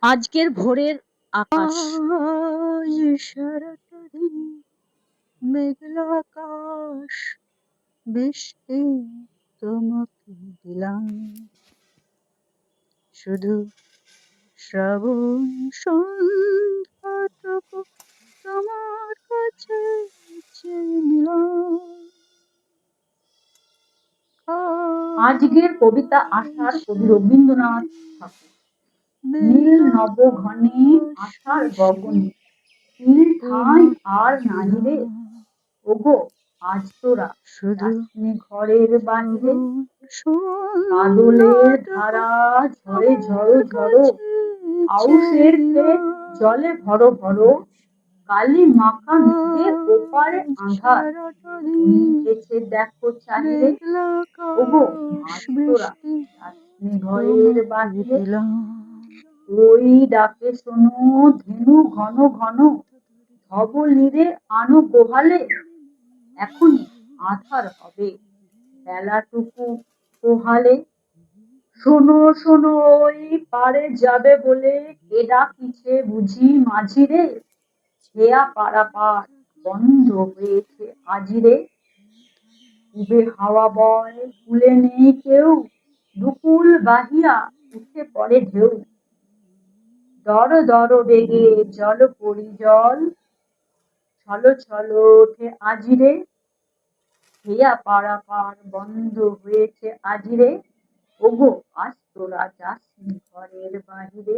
আজকের ভোরের আকাশ। আজ সারাটা দিন মেঘলা আকাশ, বৃষ্টি তোমাকে দিলাম, শুধু শ্রাবণ সন্ধ্যাটুকু তোমার কাছে চেয়ে নিলাম। আজকের কবিতা আষাঢ়, কবি রবীন্দ্রনাথ ঠাকুর। নীল নব ঘনে আষাঢ় গগনে, তিল ঠাঁই আর নাহিরে। ওগো আজ তোরা যাসনি ঘরের বাহিরে, বাদলের ধারা ঝরে ঝড়ো ঝড়ো, আউশের ক্ষেত জলে ভরো ভরো, কালি মাখা মেঘে ওপারে আঁধার, উঠেছে দেখো চাহিরে। ওগো আজ তোরা যাসনি ঘরের বাহিরে, ওই ডাকে শোনো ধেনু ঘন ঘন, ধবল নীরে আনো গোহালে, এখনই আঁধার হবে বেলাটুকু পোহালে। শোনো শোনো ওই পারে যাবে বলে, কে ডাকিছে বুঝি মাঝিরে, হেয়া পারাপার বন্ধ হয়েছে আজিরে। উবে হাওয়া বয় কূলে নেই কেউ, দুকুল বাহিয়া উঠে পড়ে ঢেউ। দর দর বেগে জল পড়ি জল, ছল ছল ওঠে আজিরে, হেয়া পারাপার বন্ধ হয়েছে আজিরে। ওগো আজ তোরা যাসনি ঘরের বাহিরে।